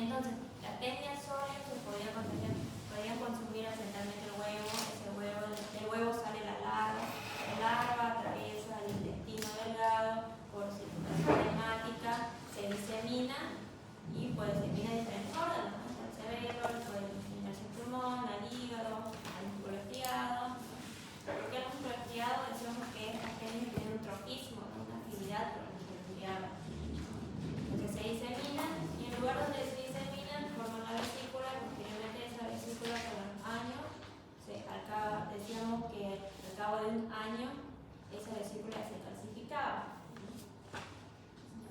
Entonces, la tenia sólida se podían consumir accidentalmente el huevo, del huevo sale la larva atraviesa el intestino delgado por circulación hemática, se disemina y puede diseminar diferentes órganos, ¿no? El cerebro, puede diseminarse el pulmón, al hígado, al músculo estriado. ¿Por qué el músculo estriado? Decimos que estas tenias tienen un trofismo, ¿no? Una afinidad por el músculo estriado. Entonces se diseminan y en lugar donde se diseminan forman la vesícula, posteriormente esa vesícula con los años, decíamos que al cabo de un año esa vesícula se calcificaba.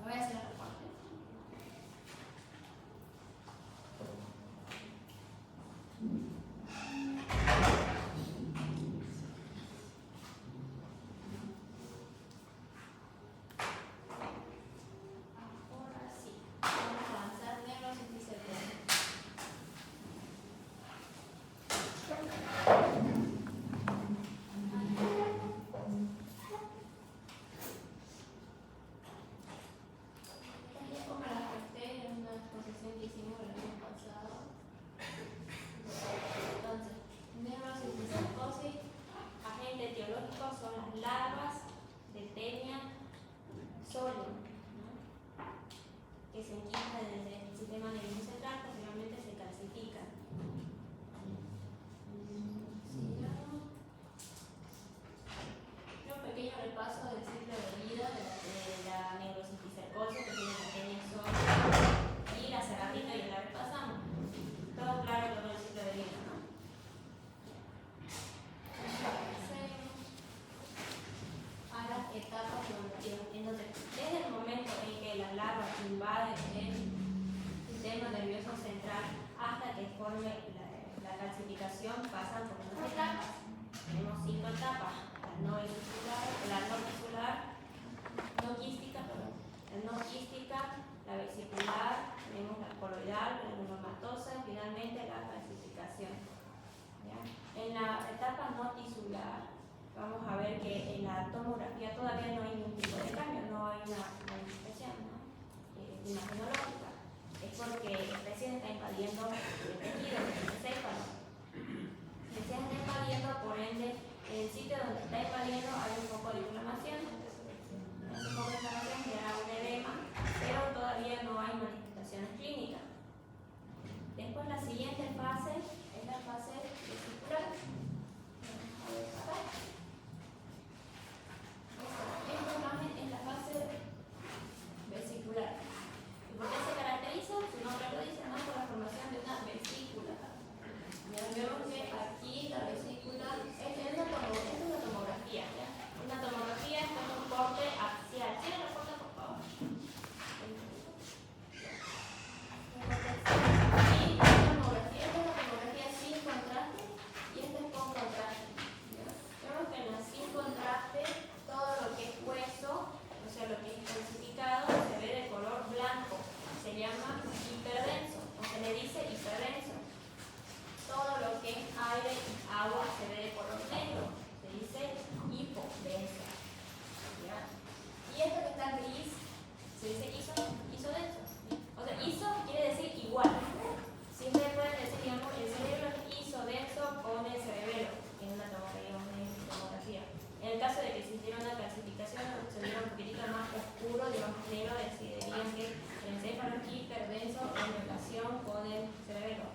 Voy a hacer el reporte. Ahora sí, vamos a avanzar neurosis cercana. Como las conté en una exposición que hicimos el año pasado. Entonces, neurosis y psicosis, agente etiológico son las larvas de tenia sólida, ¿no? Que se enquistan en el sistema nervioso central, posteriormente se calcifican. Un pequeño repaso del ciclo de vida de la neurocisticercosis que tiene la tenia sólida y la cerradita y la repasamos. Todo claro con el ciclo de vida, ¿no? A las etapas evolutivas. Entonces, desde el momento en que la larva invade el sistema nervioso central hasta que forme la calcificación, pasan por unas etapas. Tenemos 5 etapas: la no quística, la vesicular, tenemos la coloidal, la neumatosa y finalmente la calcificación. ¿Ya? En la etapa no tisular, vamos a ver que en la tomografía todavía no hay ningún tipo de cambio, no hay una manifestación, ¿no? Imagenológica. Es porque recién está invadiendo el tejido del encéfalo. Recién está invadiendo, por ende, en el sitio donde está invadiendo hay un poco de inflamación. Ese poco de inflamación genera un edema, pero todavía no hay manifestaciones clínicas. Después la siguiente fase es la fase vesicular. Esta imagen es la fase vesicular. ¿Y por qué se caracteriza? Su nombre lo dice, ¿no? Por la formación de una vesícula. Ya vemos que aquí la vesícula es una tomografía, ¿ya? Una tomografía es con un corte axial. ¿Tiene la foto, por favor? Y esta es una tomografía sin contraste y esta es con contraste. ¿Ya? Vemos que en la sin contraste todo lo que es hueso, o sea, lo que es calcificado, se ve de color blanco. Se llama hiperdenso, o se le dice hiperdenso. Todo lo que es aire y agua se ve de color negro. Se dice hipodenso. ¿Ya? Y esto que está gris se dice isodenso. O sea, iso quiere decir igual. Siempre pueden decir, digamos, el cerebro es isodenso con el cerebelo en una tomografía. En el caso de que existiera una calcificación, se viera un poquitito más oscuro, digamos negro, dirían que el encéfalo es hiperdenso en relación con el cerebelo.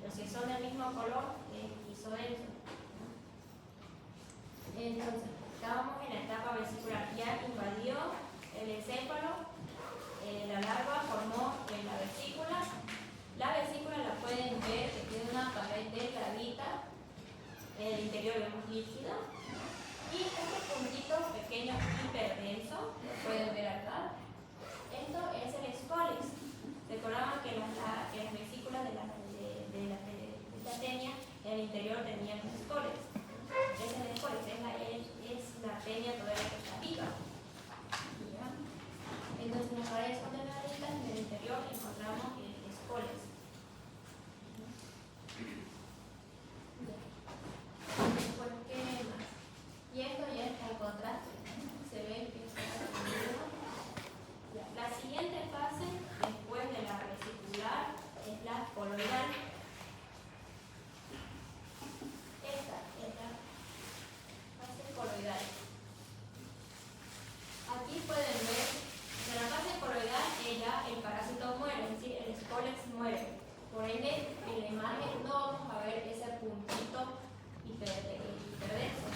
Pero si son del mismo color, es isodenso. Entonces, estábamos en la etapa vesicular. Ya invadió el encéfalo, la larva formó la vesícula. La vesícula la pueden ver que tiene una pared delgadita. En el interior vemos líquido. Y este puntito pequeño hiperdenso, lo pueden ver acá. Esto es el escolex. Recordaban que las vesículas de la tenia en el interior tenían escolex. Es el escolex, es la tenia todavía que está viva. ¿Ya? Entonces las paredes son delgaditas, en el interior encontramos el escolex. Después, ¿qué más? Y esto ya está en contraste. Se ve que está dividido Por ende, en la imagen no vamos a ver ese puntito hiperdenso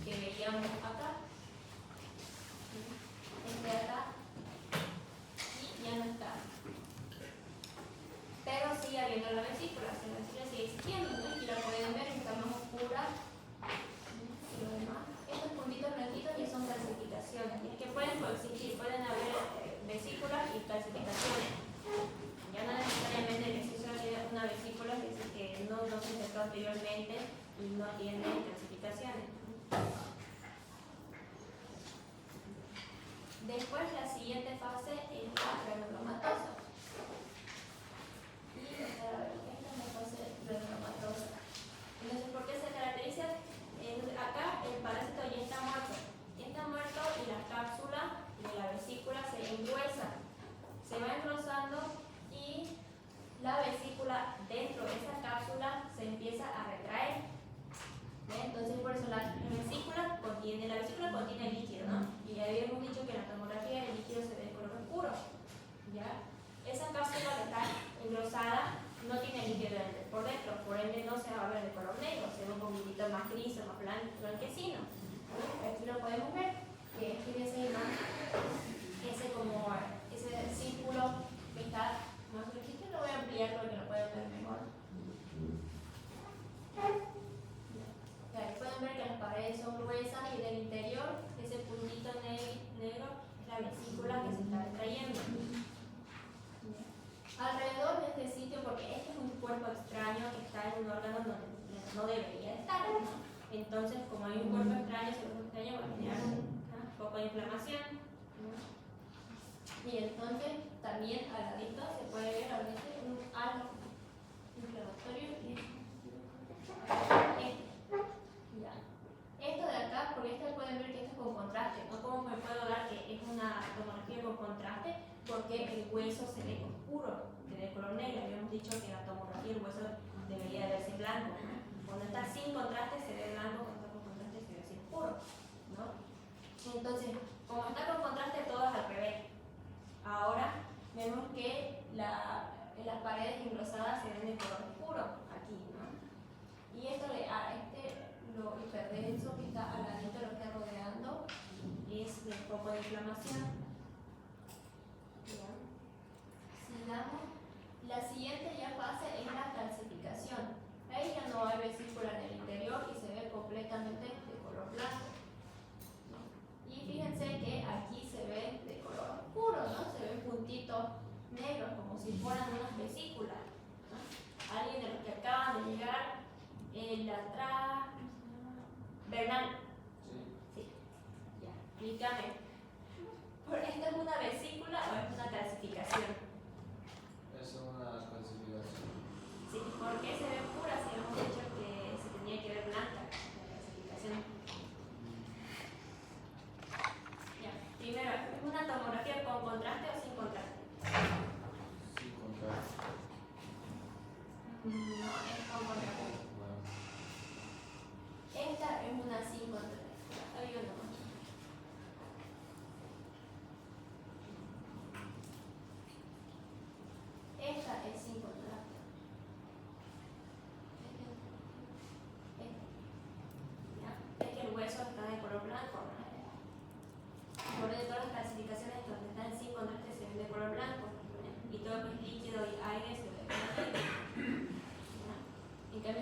que veíamos acá. Este de acá y ya no está. Pero sigue habiendo la vesícula sigue existiendo, ¿no? Y la pueden ver, está más oscura. Y lo demás. Estos puntitos blanquitos ya son calcificaciones. Y es que pueden coexistir, pueden haber vesículas y calcificaciones. Ya no necesariamente que si solo tiene una vesícula, es decir, que no se infectó anteriormente y no tiene calcificaciones. Después, la siguiente fase es la granulomatosa. Y esta es la fase granulomatosa. Entonces, ¿por qué se caracteriza? Acá el parásito ya está muerto. Está muerto y la cápsula de la vesícula se engruesa. Se va engrosando y la vesícula dentro de esa cápsula se empieza a retraer. Entonces, por eso la vesícula contiene líquido, ¿no? Y ya habíamos dicho que la tomografía el líquido se ve de color oscuro. ¿Ya? Esa cápsula que está engrosada no tiene líquido por dentro, por ende no se va a ver de color negro, se ve un poquitito más gris o más blanquecino. Aquí lo podemos ver, que fíjense más ese círculo que está más blanquito. Lo voy a ampliar para que lo puedan ver mejor. Ahí pueden ver que las paredes son gruesas y del interior ese puntito negro es la vesícula que se está extrayendo. Alrededor de este sitio, porque este es un cuerpo extraño que está en un órgano donde no debería estar, ¿no? Entonces, como hay un cuerpo extraño, ese cuerpo extraño va a generar un poco de inflamación, ¿no? Y entonces también al ladito se puede ver a veces un halo inflamatorio. Esto de acá, porque pueden ver que esto es con contraste, no como me puedo dar que es una tomografía con contraste, porque el hueso se ve oscuro, se ve color negro. Habíamos dicho que la tomografía el hueso debería de verse blanco. Cuando está sin contraste se ve blanco, cuando está con contraste se ve así oscuro, ¿no? Entonces, como está con contraste todo es al revés. Ahora vemos que las paredes engrosadas se ven de color oscuro aquí, ¿no? Y esto lo hiperdenso que está al ladito, lo que está rodeando, es un poco de inflamación. Bien. Sigamos. La siguiente fase es la calcificación. Ahí ya no hay vesícula en el interior y se ve completamente de color blanco. Y fíjense que aquí se ve de color oscuro, ¿no? Se ven puntitos negros como si fueran unas vesículas, ¿no? Alguien de los que acaban de llegar, atrás, Bernal. Sí. Ya, explícame. ¿Esta es una vesícula o es una calcificación? Es una calcificación. Sí, ¿por qué se ve pura? Si hemos dicho que se tenía que ver blanca la calcificación. Ya, primero, ¿es una tomografía con contraste o sin contraste? Sin contraste. No, es con contraste. Esta es una sin contraste. Hay una más. Esta es sin contraste. ¿Ya? Es que el hueso está de color blanco, ¿no? Por ende, todas las calcificaciones donde están sin contraste se ven de color blanco, ¿no? Y todo lo que es líquido y aire se ve de color negro. En cambio,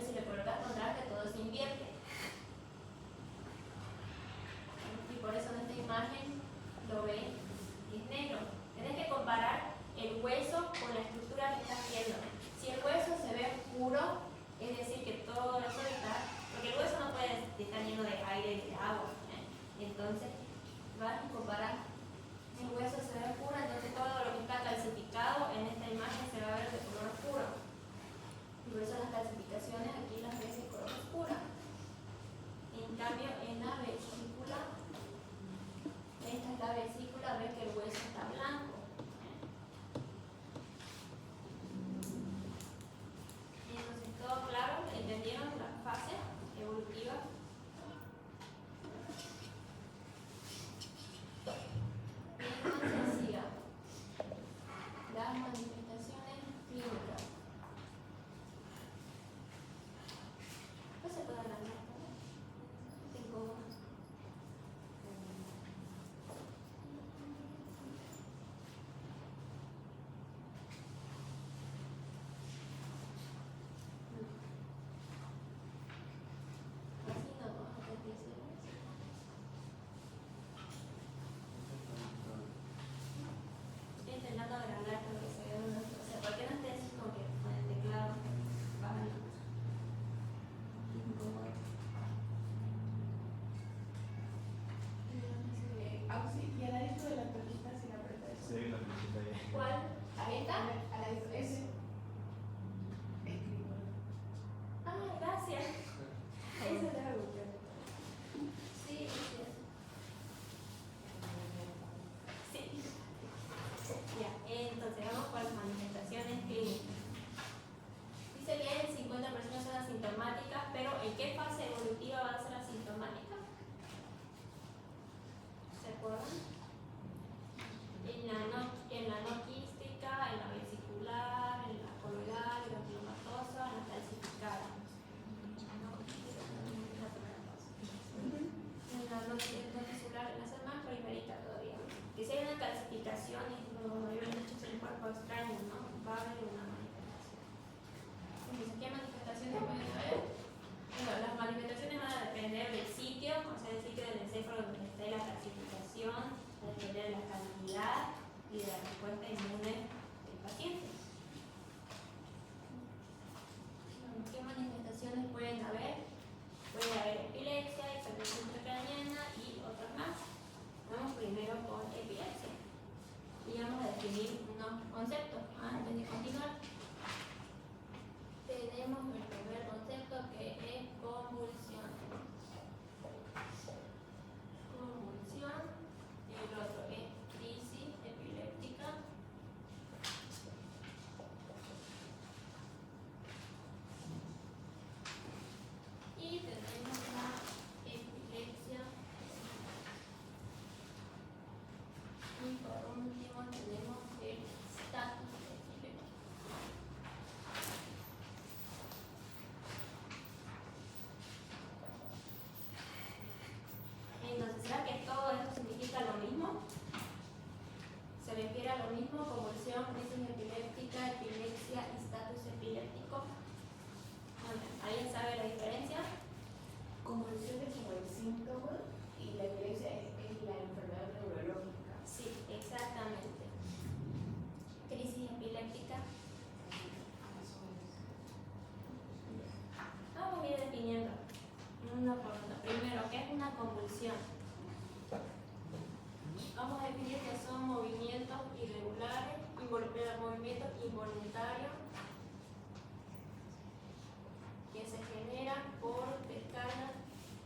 uno por uno. Primero, ¿qué es una convulsión? Vamos a definir que son movimientos irregulares, movimientos involuntarios que se generan por descargas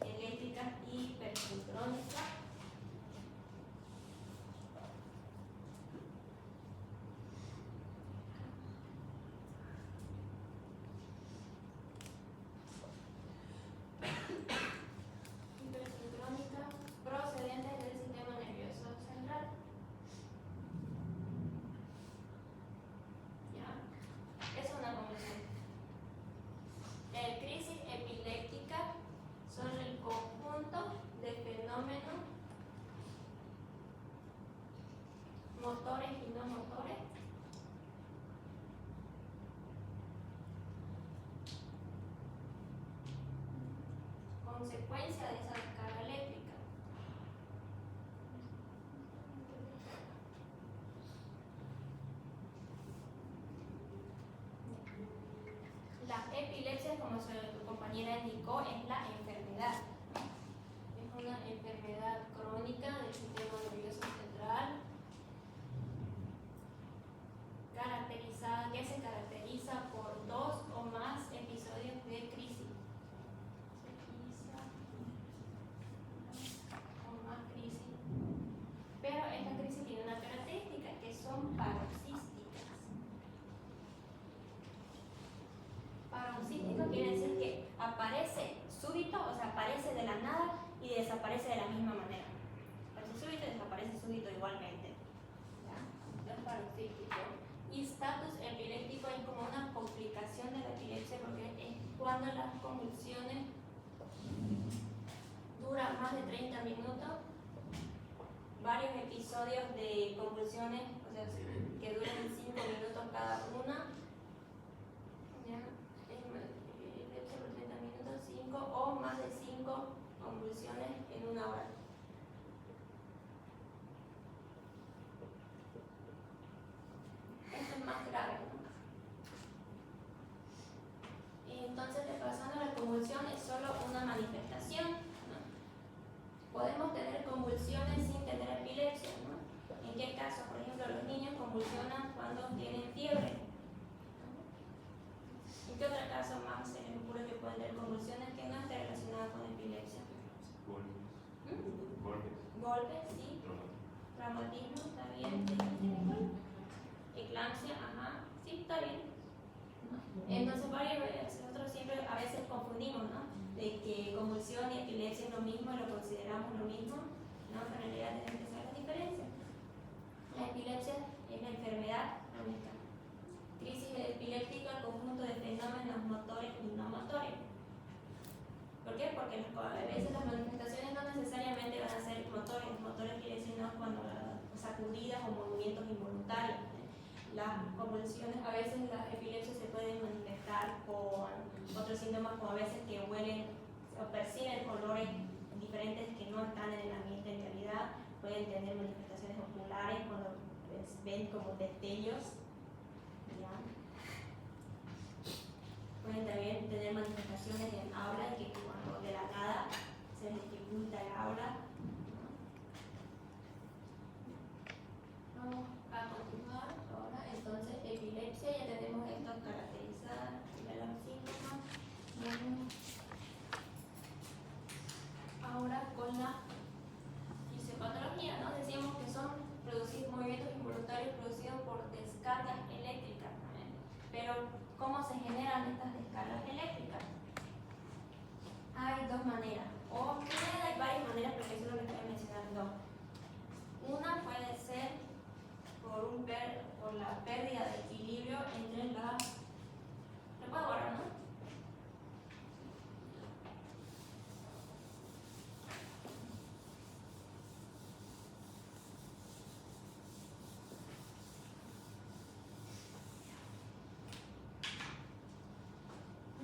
eléctricas hipersincrónicas procedentes del sistema nervioso central. ¿Ya? Es una convulsión. Crisis epiléptica son el conjunto de fenómenos motores y no motores consecuencia de esa descarga eléctrica. La epilepsia, como tu compañera indicó, es la enfermedad. Es una enfermedad crónica del sistema nervioso central que se caracteriza por 2 o más episodios de crisis. O más crisis. Pero esta crisis tiene una característica, que son paroxísticas. Paroxístico quiere decir que aparece súbito, o sea, aparece de la nada y desaparece de la misma manera. Aparece súbito y desaparece súbito igualmente. ¿Ya? Es paroxístico. Y status epiléptico es como una complicación de la epilepsia, porque es cuando las convulsiones duran más de 30 minutos, varios episodios de convulsiones, o sea, que duran 5 minutos cada una. ¿Ya? Epilepsia por 30 minutos, 5 o más de 5 convulsiones en una hora. Esto es más grave, ¿no? Y entonces, repasando, la convulsión es solo una manifestación, ¿no? Podemos tener convulsiones sin tener epilepsia, ¿no? ¿En qué caso? Por ejemplo, los niños convulsionan cuando tienen fiebre, ¿no? ¿En qué otro caso más se les ocurre que pueden tener convulsiones que no estén relacionadas con epilepsia? Golpes, sí. Traumatismo, está bien. Eclampsia, ajá, sí, está bien. Entonces, nosotros siempre a veces confundimos, ¿no? De que convulsión y epilepsia es lo mismo y lo consideramos lo mismo, ¿no? Pero en realidad tenemos que saber la diferencia. La epilepsia es la enfermedad crónica. Crisis epiléptica, el conjunto de fenómenos motores y no motores. ¿Por qué? Porque a veces las manifestaciones no necesariamente van a ser motores. Motores quiere decir no cuando sacudidas o movimientos involuntarios. Las convulsiones, a veces las epilepsias se pueden manifestar con otros síntomas, como a veces que huelen o perciben olores diferentes que no están en el ambiente en realidad. Pueden tener manifestaciones oculares cuando ven como destellos. ¿Ya? Pueden también tener manifestaciones en habla y que cuando de la nada se les dificulta el habla. Vamos a continuar ahora. Entonces, epilepsia, ya tenemos esto caracterizado, ya los síntomas. Ahora con la fisiopatología, ¿no? Decíamos que son movimientos involuntarios producidos por descargas eléctricas, ¿no? Pero ¿cómo se generan estas descargas eléctricas? Hay dos maneras, o en realidad hay varias maneras, pero eso es lo que estoy mencionando. Una puede ser por la pérdida de equilibrio entre las... ¿Lo puedo borrar, no?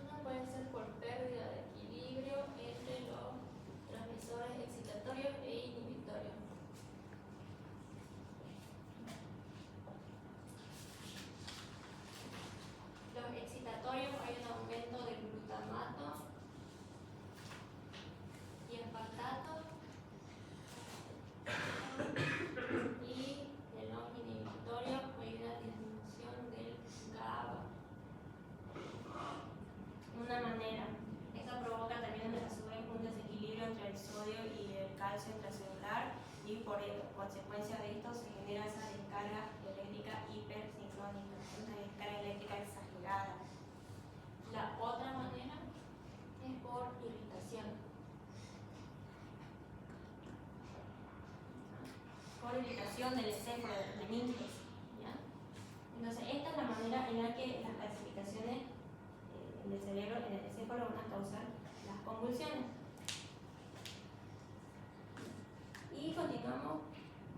Una puede ser por pérdida de equilibrio entre los modificación del encéfalo, de los meninges. ¿Ya? Entonces, esta es la manera en la que las calcificaciones en el cerebro, en el encéfalo, van a causar las convulsiones. Y continuamos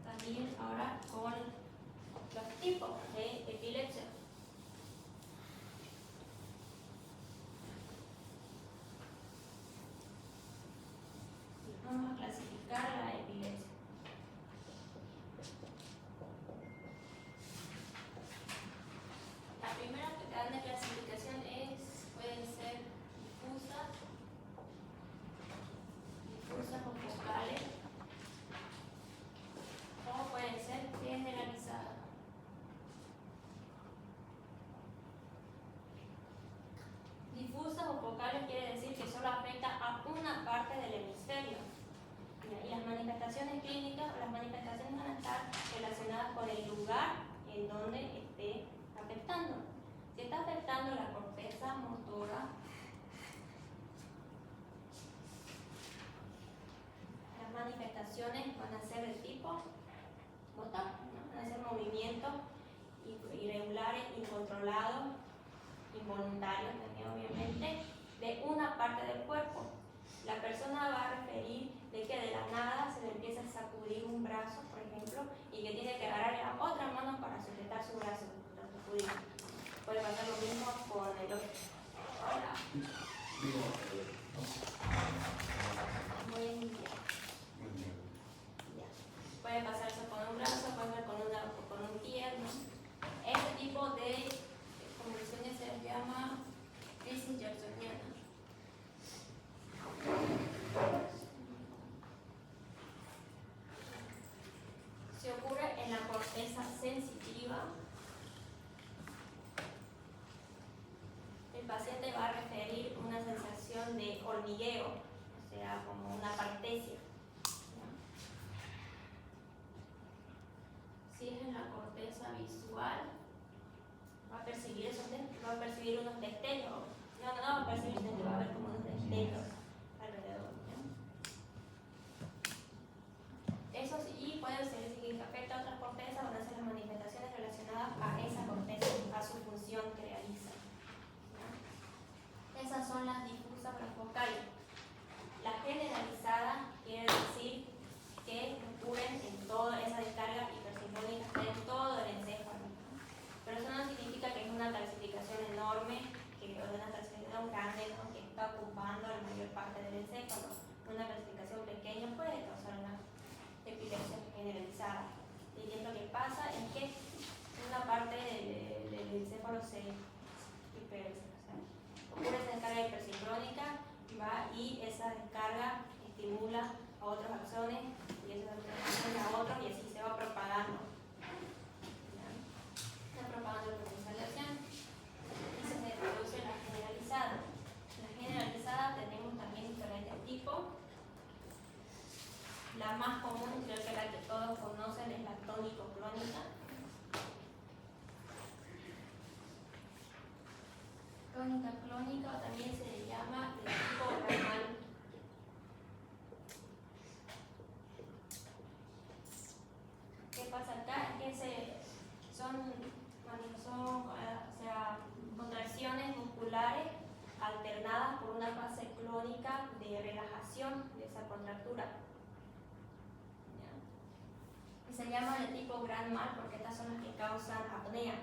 también ahora con los tipos de epilepsia. Vamos a clasificar la epilepsia. La primera grande clasificación pueden ser difusas o focales, o pueden ser generalizadas. Difusas o focales quiere decir que solo afecta a una parte del hemisferio. Y las manifestaciones clínicas o las manifestaciones van a estar relacionadas con el lugar en donde esté afectando. Si está afectando la corteza motora, las manifestaciones van a ser de tipo motor, ¿no? Van a ser movimientos irregulares, incontrolados, involuntarios también obviamente, de una parte del cuerpo. La persona va a referir de que de la nada se le empieza a sacudir un brazo, por ejemplo, y que tiene que agarrar la otra mano para sujetar su brazo. Puede pasar lo mismo con el otro. Hola. Muy bien. Ya. Puede pasar eso con un brazo, puede ser con un pie, ¿no? Este tipo de convulsiones se les llama crisis jacksoniana. Se ocurre en la corteza sensitiva. El paciente va a referir una sensación de hormigueo, o sea, como una parestesia. Si es en la corteza visual, va a percibir unos destellos. No va a percibir, va a ver como unos destellos alrededor. Eso sí, y puede ser, si afecta a otras cortezas, van a ser las manifestaciones relacionadas a esa corteza, a su función que realiza. Esas son las difusas o las focales. La generalizada quiere decir que ocurren en toda esa descarga hipersincrónica, en todo el encéfalo. Pero eso no significa que es una calcificación enorme, que es una calcificación grande, ¿no? Que está ocupando la mayor parte del encéfalo. Una calcificación pequeña puede causar una epilepsia generalizada. Y lo que pasa es que una parte del encéfalo se ocurre esa descarga hipersincrónica, y esa descarga estimula a otros axones y esos axones a otros, y así se va propagando. Se va propagando el potencial de acción y se produce la generalizada. La generalizada tenemos también diferentes tipos. La más común, creo que la que todos conocen, es la tónico-clónica. Tónica clónica, o también se le llama de tipo Raman. ¿Qué pasa acá? Es que son contracciones musculares alternadas por una fase clónica de relajación de esa contractura. ¿Ya? Y se llama de tipo Grand Mal porque estas son las que causan apnea.